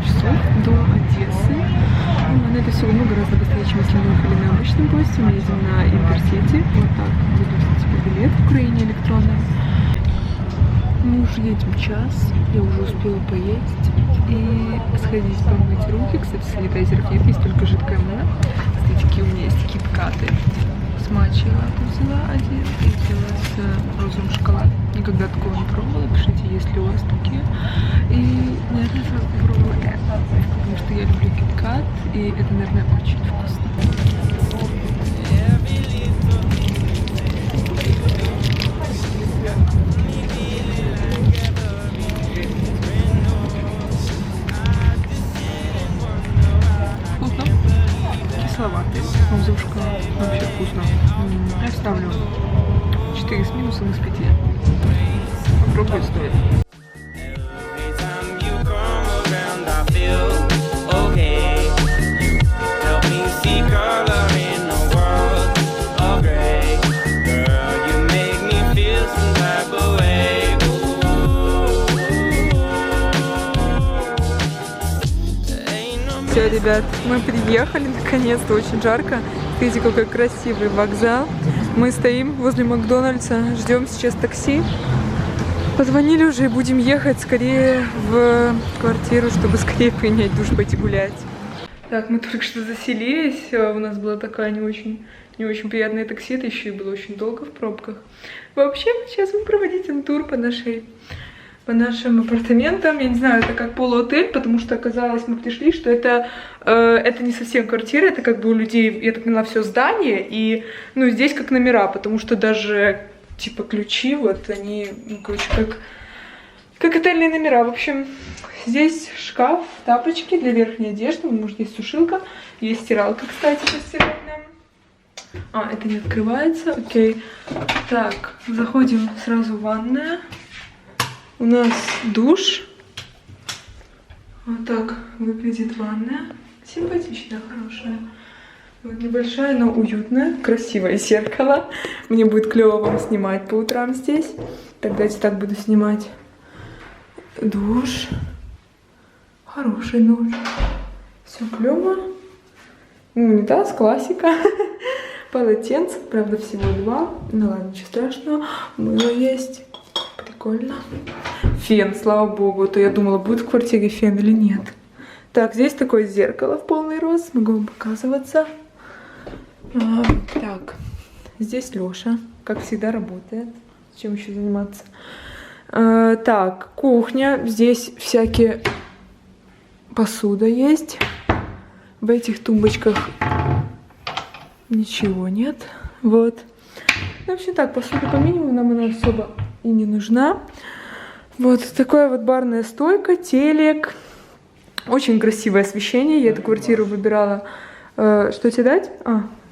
часов до Одессы. Но это все равно гораздо быстрее, чем если мы ехали на обычном поезде. Мы едем на Интерсити. Вот так выглядит типа билет в Украине электронный. Мы уже едем час. Я уже успела поесть и сходить помыть руки. Кстати, санитайзеров нет, есть только жидкое мыло. Кстати, какие у меня есть киткаты. С матчей латте взяла один и взяла с розовым шоколадом. Никогда такого не пробовала. Пишите, есть ли у вас такие. И, наверное, сразу попробую это. Потому что я люблю киткат. И это, наверное, очень вкусно. Вкусно. Кисловатый. Розовый шоколад. Вообще вкусно. Я ставлю 4 с минусом из 5. Попробовать стоит. Все, ребят, мы приехали, наконец-то, очень жарко. Видите, какой красивый вокзал. Мы стоим возле Макдональдса, ждем сейчас такси. Позвонили уже и будем ехать скорее в квартиру, чтобы скорее принять душ, пойти гулять. Так, мы только что заселились. У нас была такая не очень приятное такси, это еще и было очень долго в пробках. Вообще, сейчас мы проводите тур по нашим апартаментам. Я не знаю, это как полуотель, потому что оказалось, мы пришли, что это не совсем квартира, это как бы у людей, я так поняла, все здание, и, ну, здесь как номера, потому что даже, типа, ключи, вот, они, ну, короче, как отельные номера. В общем, здесь шкаф, тапочки для верхней одежды, может, есть сушилка, есть стиралка, кстати, постирать нам. А, это не открывается, окей. Так, заходим сразу в ванная. У нас душ. Вот так выглядит ванная. Симпатичная, хорошая. Вот небольшая, но уютная. Красивое зеркало. Мне будет клево вам снимать по утрам здесь. Тогда я так буду снимать. Душ. Хороший душ. Все клево. Унитаз, классика. Полотенце, правда, всего 2. Ну ладно, ничего страшного. Мыло есть. Прикольно. Фен, слава богу. То я думала, будет в квартире фен или нет. Так, здесь такое зеркало в полный рост. Могу вам показываться. Так, здесь Лёша. Как всегда, работает. Чем еще заниматься? Так, кухня. Здесь всякие посуда есть. В этих тумбочках ничего нет. Вот. В общем, так, посуда по минимуму. Нам она особо и не нужна. Вот такая вот барная стойка, телек. Очень красивое освещение. Я эту квартиру выбирала... что тебе дать?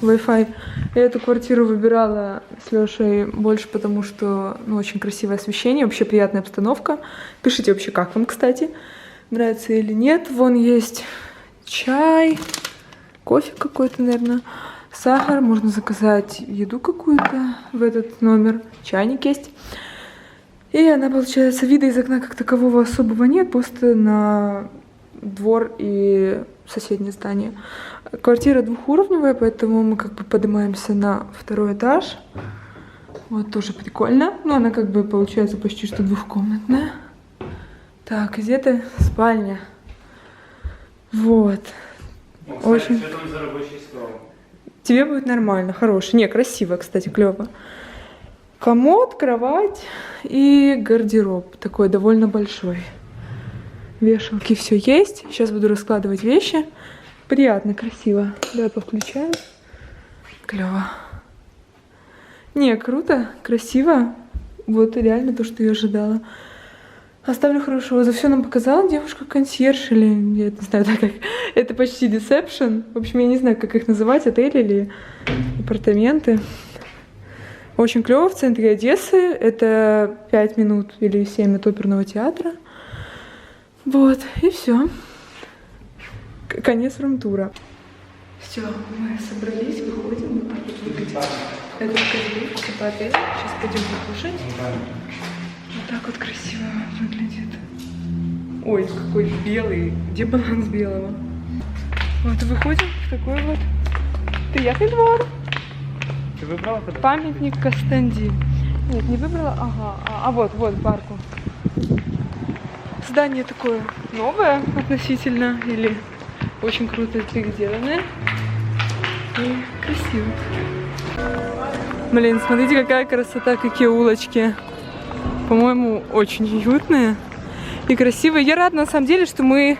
Wi-Fi. Я эту квартиру выбирала с Лешей больше, потому что, ну, очень красивое освещение, вообще приятная обстановка. Пишите вообще, как вам, кстати, нравится или нет. Вон есть чай, кофе какой-то, наверное, сахар. Можно заказать еду какую-то в этот номер. Чайник есть. И она, получается, вида из окна как такового особого нет, просто на двор и соседнее здание. Квартира двухуровневая, поэтому мы как бы поднимаемся на 2-й этаж. Вот, тоже прикольно. Ну, она как бы получается почти что двухкомнатная. Так, где-то спальня. Вот. Ну, кстати, очень... что там за рабочий стол? Тебе будет нормально, хороший. Не, красиво, кстати, клево. Комод, кровать и гардероб. Такой довольно большой. Вешалки все есть. Сейчас буду раскладывать вещи. Приятно, красиво. Давай повключаем. Клево. Не, круто, красиво. Вот реально то, что я ожидала. Оставлю хорошего. За все нам показала девушка-консьерж, или я не знаю, так как это почти ресепшн. В общем, я не знаю, как их называть, отель или апартаменты. Очень клево в центре Одессы. Это 5 минут или 7 от оперного театра. Вот, и все. Конец рум-тура. Все, мы собрались, выходим. Вот так вот выглядит этот коридор по отелю. Сейчас пойдем покушать. Вот так вот красиво выглядит. Ой, какой белый. Где баланс белого? Вот выходим в такой вот приятный двор. Ты выбрала? Памятник Кастанди. Нет, не выбрала. Ага. Вот парку. Здание такое новое относительно. Или очень круто переделанное. И красиво. Блин, смотрите, какая красота, какие улочки. По-моему, очень уютные и красивые. Я рада, на самом деле, что мы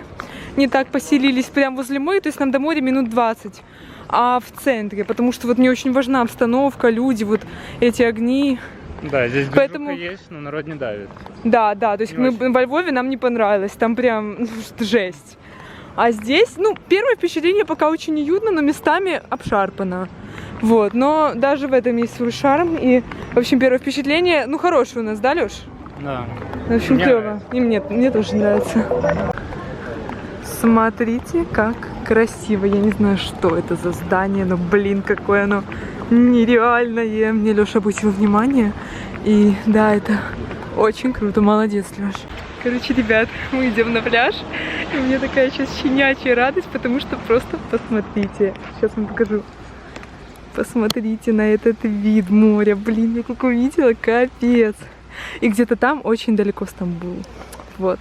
не так поселились прямо возле моря. То есть нам до моря минут 20. А в центре. Потому что вот мне очень важна обстановка, люди, вот эти огни. Да, здесь Поэтому... есть, но народ не давит. Да, то есть мы во Львове нам не понравилось. Там прям жесть. А здесь, ну, первое впечатление пока очень уютно, но местами обшарпано. Вот, но даже в этом есть свой шарм. И, в общем, первое впечатление, ну, хорошее у нас, да, Лёш? Да. В общем, клево. И мне тоже нравится. Смотрите, как красиво. Я не знаю, что это за здание, но, блин, какое оно нереальное. Мне Лёша обратил внимание. И да, это очень круто. Молодец, Лёш. Короче, ребят, мы идем на пляж. И у меня такая сейчас щенячья радость, потому что просто посмотрите. Сейчас вам покажу. Посмотрите на этот вид моря. Блин, я как увидела, капец. И где-то там очень далеко Стамбул. Вот.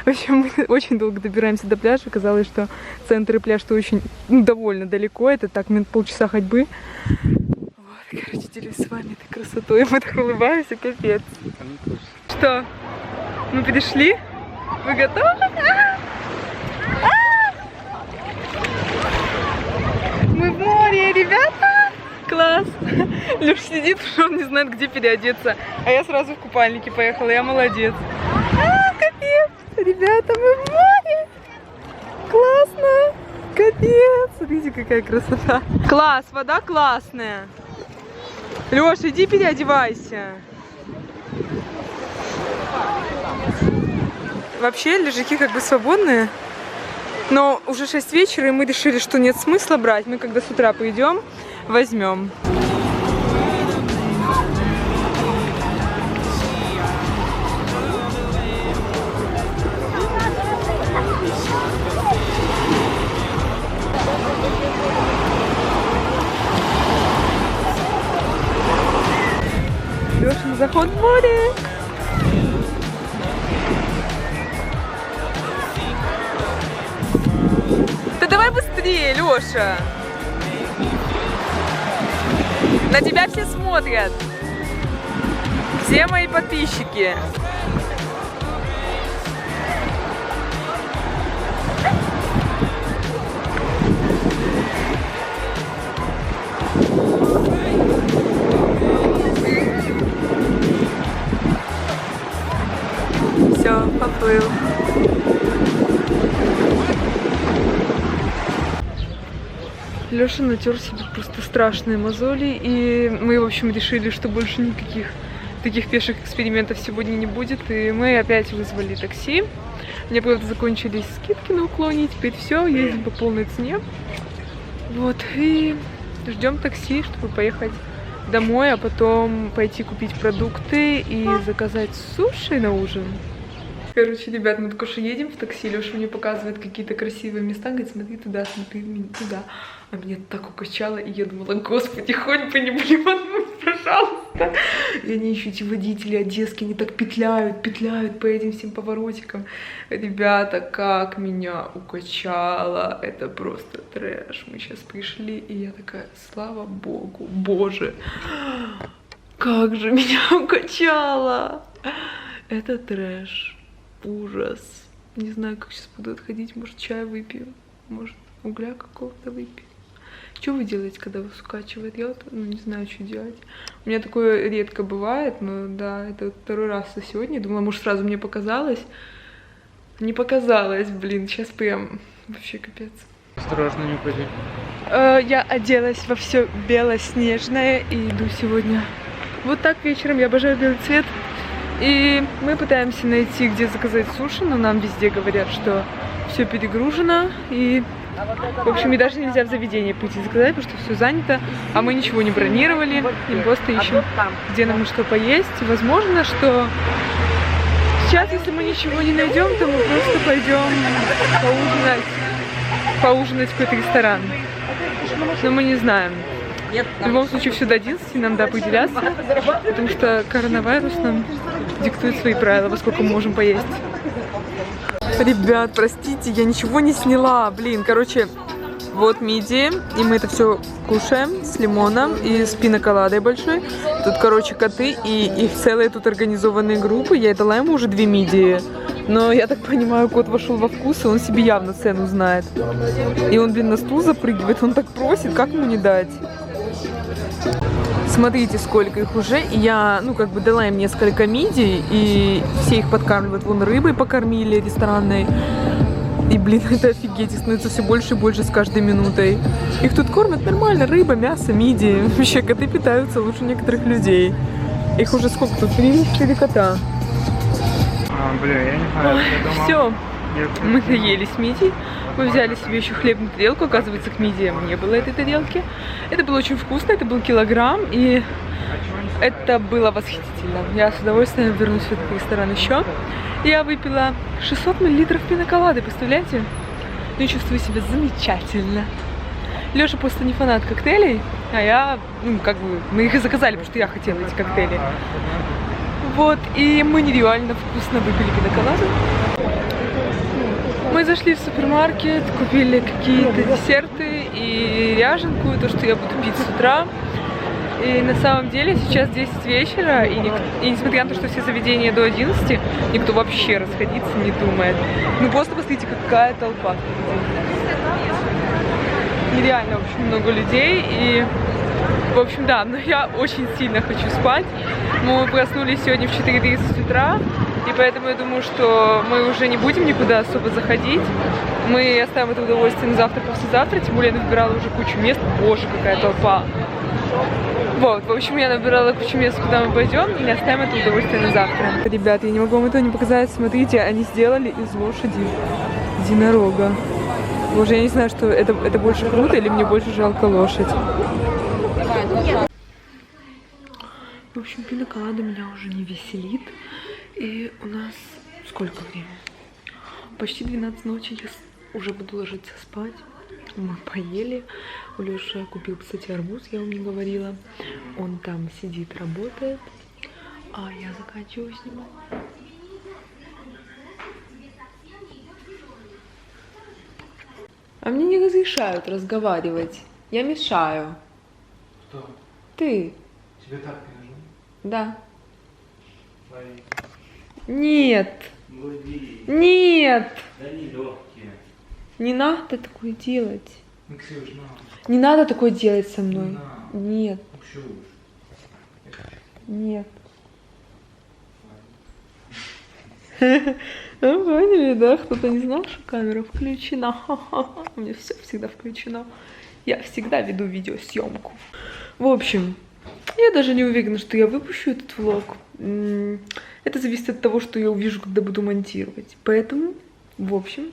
В общем, мы очень долго добираемся до пляжа. Оказалось, что центр и пляж-то очень довольно далеко. Это так, минут полчаса ходьбы. Вот, короче, делюсь с вами этой красотой. Мы так улыбаемся, капец. Что? Мы пришли? Вы готовы? Мы в море, ребята! Класс! Лёш сидит, что он не знает, где переодеться. А я сразу в купальнике поехала, я молодец. Капец! Ребята, мы в море! Классно! Капец! Смотрите, какая красота! Класс! Вода классная! Лёш, иди переодевайся! Вообще, лежаки как бы свободные. Но уже 6 вечера, и мы решили, что нет смысла брать. Мы когда с утра пойдем, возьмем. Лёшин заход в море. Да давай быстрее, Лёша. На тебя все смотрят. Все мои подписчики. Все, поплыл. Лёша натер себе просто страшные мозоли, и мы, в общем, решили, что больше никаких таких пеших экспериментов сегодня не будет, и мы опять вызвали такси. У меня, правда, закончились скидки на уклоне, теперь все, ездим по полной цене. Вот, и ждем такси, чтобы поехать домой, а потом пойти купить продукты и заказать суши на ужин. Короче, ребят, мы только что едем в такси, Лёша мне показывает какие-то красивые места, говорит, смотри туда, туда. А меня так укачало, и я думала, господи, хоть бы не блевануть, пожалуйста. И они еще, эти водители одесские, они так петляют по этим всем поворотикам. Ребята, как меня укачало, это просто трэш. Мы сейчас пришли, и я такая, слава богу, боже, как же меня укачало. Это трэш. Ужас. Не знаю, как сейчас буду отходить. Может, чай выпью. Может, угля какого-то выпью. Что вы делаете, когда вас укачивает? Я вот, не знаю, что делать. У меня такое редко бывает, но да, это второй раз за сегодня. Думала, может, сразу мне показалось. Не показалось, блин. Сейчас прям вообще капец. Осторожно, не упади. Я оделась во все белоснежное и иду сегодня. Вот так вечером. Я обожаю белый цвет. И мы пытаемся найти, где заказать суши, но нам везде говорят, что все перегружено. И, в общем, и даже нельзя в заведение пойти заказать, потому что все занято. А мы ничего не бронировали, и просто ищем, где нам что поесть. Возможно, что Сейчас, если мы ничего не найдем, то мы просто пойдем поужинать в какой-то ресторан. Но мы не знаем. В любом случае, все до 11 нам надо выделяться, потому что коронавирус нам диктует свои правила, во сколько мы можем поесть. Ребят, простите, я ничего не сняла. Блин, короче, вот мидии, и мы это все кушаем с лимоном и с пиноколадой большой. Тут, короче, коты, и их целые тут организованные группы. Я дала ему уже 2 мидии. Но я так понимаю, кот вошел во вкус, и он себе явно цену знает. И он, блин, на стул запрыгивает, он так просит, как ему не дать? Смотрите, сколько их уже. И я, ну, как бы дала им несколько мидий, и все их подкармливают. Вон рыбой покормили ресторанной. И, блин, это офигеть, становится все больше и больше с каждой минутой. Их тут кормят нормально, рыба, мясо, мидии. Вообще, коты питаются лучше некоторых людей. Их уже сколько тут? 3-4 кота. Блин, я не знаю, я думал... Все, мы наелись мидий. Мы взяли себе еще хлебную тарелку. Оказывается, к мидиям не было этой тарелки. Это было очень вкусно, это был килограмм. И это было восхитительно. Я с удовольствием вернусь в этот ресторан еще. Я выпила 600 мл пиноколады, представляете? Я чувствую себя замечательно. Леша просто не фанат коктейлей, а я, ну, как бы, мы их и заказали, потому что я хотела эти коктейли. Вот, и мы нереально вкусно выпили пиноколаду. Мы зашли в супермаркет, купили какие-то десерты и ряженку, то, что я буду пить с утра. И на самом деле сейчас 10 вечера, и несмотря на то, что все заведения до 11, никто вообще расходиться не думает. Ну просто посмотрите, какая толпа. Нереально очень много людей, и, в общем, да, но я очень сильно хочу спать. Мы проснулись сегодня в 4:30 утра, и поэтому я думаю, что мы уже не будем никуда особо заходить. Мы оставим это удовольствие на завтра, послезавтра, тем более я набирала уже кучу мест. Боже, какая толпа. Вот, в общем, я набирала кучу мест, куда мы пойдем, и оставим это удовольствие на завтра. Ребят, я не могу вам этого не показать. Смотрите, они сделали из лошади единорога. Боже, я не знаю, что это больше круто или мне больше жалко лошадь. В общем, пиноколада меня уже не веселит. И у нас сколько времени? Почти 12 ночи, я уже буду ложиться спать. Мы поели. У Лёши купил, кстати, арбуз, я вам не говорила. Он там сидит, работает. А я заканчиваю снимать. А мне не разрешают разговаривать. Я мешаю. Кто? Ты. Тебе так скажу? Да. Лови. Нет. Лови. Нет. Да не легкие. Не надо такое делать. Ну, Ксюш, на. Не надо такое делать со мной. На. Нет. Ксюш. Нет. Ну, поняли, да? Кто-то не знал, что камера включена. У меня все всегда включено. Я всегда веду видеосъемку. В общем, я даже не уверена, что я выпущу этот влог. Это зависит от того, что я увижу, когда буду монтировать. Поэтому, в общем,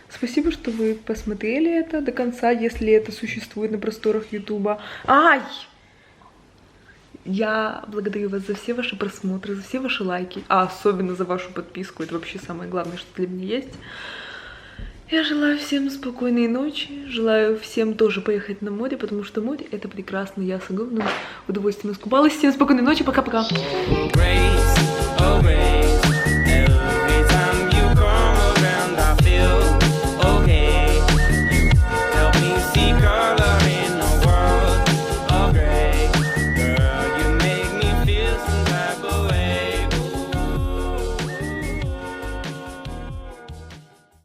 спасибо, что вы посмотрели это до конца, если это существует на просторах Ютуба. Ай! Я благодарю вас за все ваши просмотры, за все ваши лайки, а особенно за вашу подписку. Это вообще самое главное, что для меня есть. Я желаю всем спокойной ночи, желаю всем тоже поехать на море, потому что море — это прекрасно. Я с огромным удовольствием искупалась. Всем спокойной ночи, пока-пока.